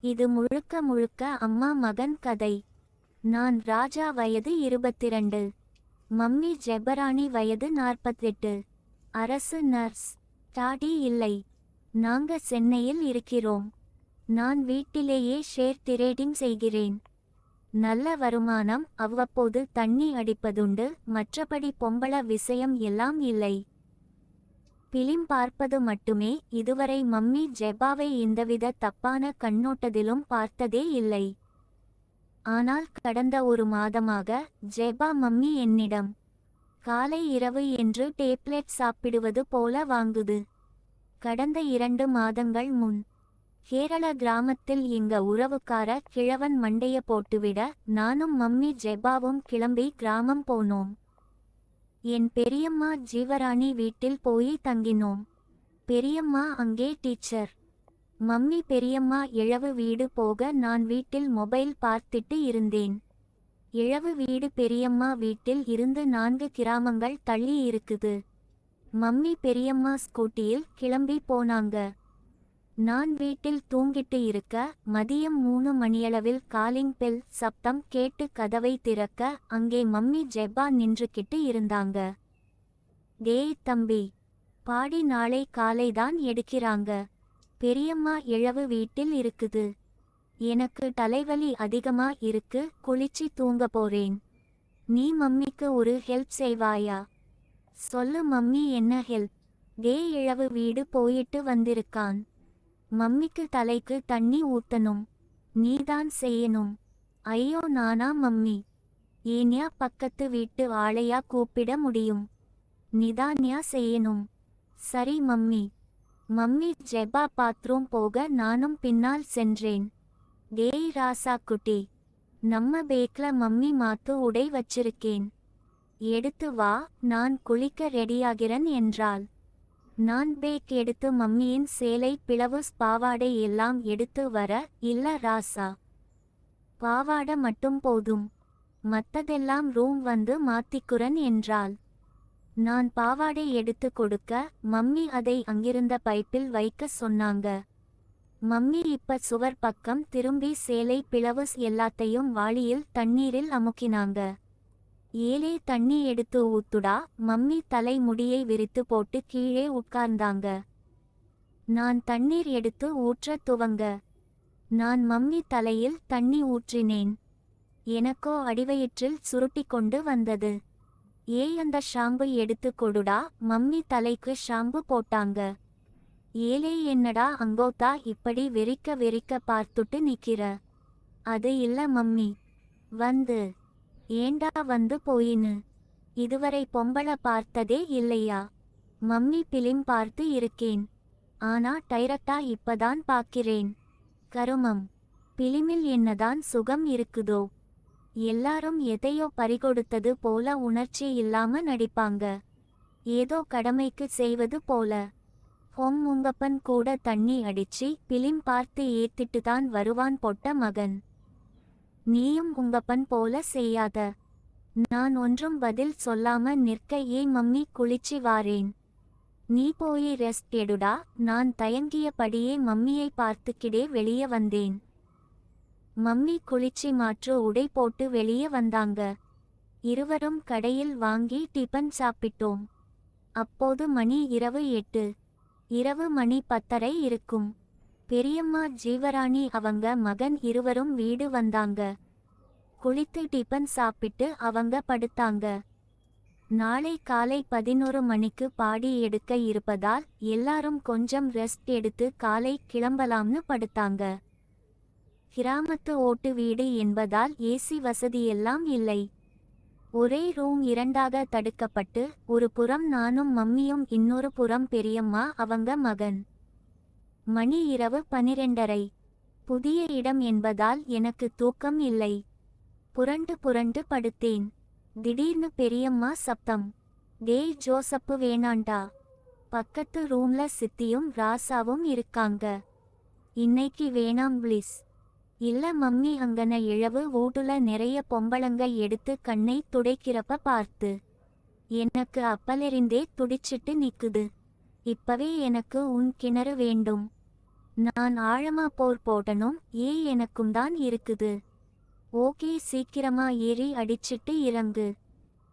இது முழுக்க முழுக்க அம்மா மகன் கதை. நான் ராஜா வயது 22, மம்மி ஜெபராணி வயது 48. அரசு நர்ஸ். டாடி இல்லை. நாங்க சென்னையில் இருக்கிறோம். நான் வீட்டிலேயே ஷேர் ட்ரேடிங் செய்கிறேன். நல்ல வருமானம், அவ்வப்போது தண்ணி அடிப்பதுண்டு, மற்றபடி பொம்பள விஷயம் எல்லாம் இல்லை. பிலிம் பார்ப்பது மட்டுமே. இதுவரை மம்மி ஜெபாவை இந்தவித தப்பான கண்ணோட்டத்திலும் பார்த்ததே இல்லை. ஆனால் கடந்த ஒரு மாதமாக ஜெபா மம்மி என்னிடம் காலை இரவு என்று டேப்லெட் சாப்பிடுவது போல வாங்குது. கடந்த 2 மாதங்கள் முன் கேரள கிராமத்தில் எங்க உறவுக்கார கிழவன் மண்டைய போட்டுவிட நானும் மம்மி ஜெபாவும் கிளம்பி கிராமம் போனோம். என் பெரியம்மா ஜீவராணி வீட்டில் போய் தங்கினோம். பெரியம்மா அங்கே டீச்சர். மம்மி பெரியம்மா இழவு வீடு போக நான் வீட்டில் மொபைல் பார்த்துட்டு இருந்தேன். இழவு வீடு பெரியம்மா வீட்டில் இருந்து 4 கிராமங்கள் தள்ளி இருக்குது. மம்மி பெரியம்மா ஸ்கூட்டியில் கிளம்பி போனாங்க. நான் வீட்டில் தூங்கிட்டு இருக்க மதியம் 3 மணியளவில் காலிங் பெல் சப்தம் கேட்டு கதவை திறக்க அங்கே மம்மி ஜெபா நின்றுக்கிட்டு இருந்தாங்க. டேய் தம்பி, பாடி நாளை காலைதான் எடுக்கிறாங்க. பெரியம்மா இழவு வீட்டில் இருக்குது. எனக்கு தலைவலி அதிகமா இருக்கு, குளிச்சு தூங்க போறேன். நீ மம்மிக்கு ஒரு ஹெல்ப் செய்வாயா? சொல்லு மம்மி, என்ன ஹெல்ப்? டேய், இழவு வீடு போயிட்டு வந்திருக்கான். மம்மிக்கு தலைக்கு தண்ணி ஊத்தணும். நீதான் செய்யணும். ஐயோ, நானா மம்மி? ஏன்யா பக்கத்து வீட்டு ஆளையா கூப்பிட முடியும்? நீதான்யா செய்யணும். சரி மம்மி. மம்மி ஜெபா பாத்ரூம் போக நானும் பின்னால் சென்றேன். டேய் ராசா குட்டி, நம்ம பேக்ல மம்மி மாத்து உடை வச்சிருக்கேன், எடுத்து வா, நான் குளிக்க ரெடியாகிறேன் என்றாள். நான் பேக் எடுத்து மம்மியின் சேலை பிளவுஸ் பாவாடை எல்லாம் எடுத்து வர, இல்ல ராசா, பாவாடை மட்டும் போதும், மத்ததெல்லாம் ரூம் வந்து மாத்திக்குறன் என்றாள். நான் பாவாடை எடுத்து கொடுக்க மம்மி அதை அங்கிருந்த பைப்பில் வைக்க சொன்னாங்க. மம்மி இப்ப சுவர் பக்கம் திரும்பி சேலை பிளவுஸ் எல்லாத்தையும் வாளியில் தண்ணீரில் அமுக்கினாங்க. ஏலே தண்ணி எடுத்து ஊத்துடா. மம்மி தலை முடியை விரித்து போட்டு கீழே உட்கார்ந்தாங்க. நான் தண்ணீர் எடுத்து ஊற்ற துவங்க நான் மம்மி தலையில் தண்ணி ஊற்றினேன். எனக்கோ அடிவயிற்றில் சுருட்டி கொண்டு வந்தது. ஏய், அந்த ஷாம்பு எடுத்து கொடுடா. மம்மி தலைக்கு ஷாம்பு போட்டாங்க. ஏலே, என்னடா அங்கோத்தா இப்படி வெறிக்க வெறிக்க பார்த்துட்டு நிக்கிற? அது இல்ல மம்மி. வந்து ஏண்டா வந்து போயின்னு? இதுவரை பொம்பள பார்த்ததே இல்லையா? மம்மி பிலிம் பார்த்து இருக்கேன், ஆனா டைரக்டா இப்பதான் பார்க்கிறேன். கருமம், பிலிமில் என்னதான் சுகம் இருக்குதோ? எல்லாரும் எதையோ பறிகொடுத்தது போல உணர்ச்சி இல்லாம நடிப்பாங்க. ஏதோ கடமைக்கு செய்வது போல. உங்கப்பன் கூட தண்ணி அடிச்சு பிலிம் பார்த்து ஏத்திட்டுதான் வருவான் பொட்ட மகன். நீயும் உங்கப்பன் போல செய்யாத. நான் ஒன்றும் பதில் சொல்லாம நிற்க, ஏ மம்மி குளிச்சு வாரேன், நீ போய் ரெஸ்ட் எடுடா. நான் தயங்கியபடியே மம்மியை பார்த்துக்கிடே வெளியே வந்தேன். மம்மி குளிச்சு மாற்று உடை போட்டு வெளியே வந்தாங்க. இருவரும் கடையில் வாங்கி டிபன் சாப்பிட்டோம். அப்போது மணி இரவு 8. இரவு மணி 10:30 இருக்கும். பெரியம்மா ஜீவராணி அவங்க மகன் இருவரும் வீடு வந்தாங்க. குளித்து டிபன் சாப்பிட்டு அவங்க படுத்தாங்க. நாளை காலை 11 மணிக்கு பாடி எடுக்க இருப்பதால் எல்லாரும் கொஞ்சம் ரெஸ்ட் எடுத்து காலை கிளம்பலாம்னு படுத்தாங்க. கிராமத்து ஓட்டு வீடு என்பதால் ஏசி வசதியெல்லாம் இல்லை. ஒரே ரூம் 2ஆக தடுக்கப்பட்டு, ஒரு புறம் நானும் மம்மியும், இன்னொரு புறம் பெரியம்மா அவங்க மகன். மணி இரவு 12:30. புதிய இடம் என்பதால் எனக்கு தூக்கம் இல்லை. புரண்டு புரண்டு படுத்தேன். திடீர்னு பெரியம்மா சப்தம். டேய் ஜோசப்பு, வேணாண்டா. பக்கத்து ரூம்ல சித்தியும் ராசாவும் இருக்காங்க. இன்னைக்கு வேணாம் ப்ளீஸ். இல்ல மம்மி, அங்கன இழவு வீட்டுல நிறைய பொம்பளங்க எடுத்து கண்ணை துடைக்கிறப்ப பார்த்து எனக்கு அப்பலிருந்தே துடிச்சிட்டு நிக்குது. இப்பவே எனக்கு உன் கிணறு வேண்டும். நான் ஆழமா போர் போடணும். எனக்கும் தான் இருக்குது. ஓகே, சீக்கிரமா ஏறி அடிச்சிட்டு இறங்கு.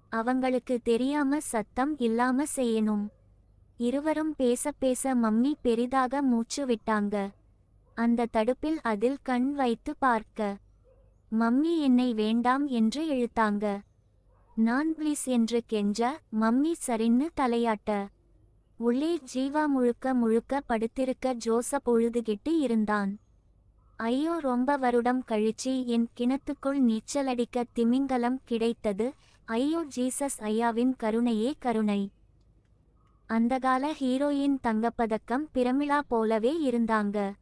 அவங்களுக்கு தெரியாம சத்தம் இல்லாம செய்யணும். இருவரும் பேச பேச மம்மி பெரிதாக மூச்சு விட்டாங்க. அந்த தடுப்பில் அதில் கண் வைத்து பார்க்க மம்மி என்னை வேண்டாம் என்று இழுத்தாங்க. நான் ப்ளீஸ் என்று கெஞ்ச மம்மி சரின்னு தலையாட்ட. உள்ளே ஜீவா முழுக்க முழுக்க படுத்திருக்க ஜோசப் உழுதுகிட்டு இருந்தான். ஐயோ, ரொம்ப வருடம் கழிச்சு என் கிணத்துக்குள் நீச்சலடிக்க திமிங்கலம் கிடைத்தது. ஐயோ ஜீசஸ், ஐயாவின் கருணையே கருணை. அந்தகால ஹீரோயின் தங்கப்பதக்கம் பிரமிளா போலவே இருந்தாங்க.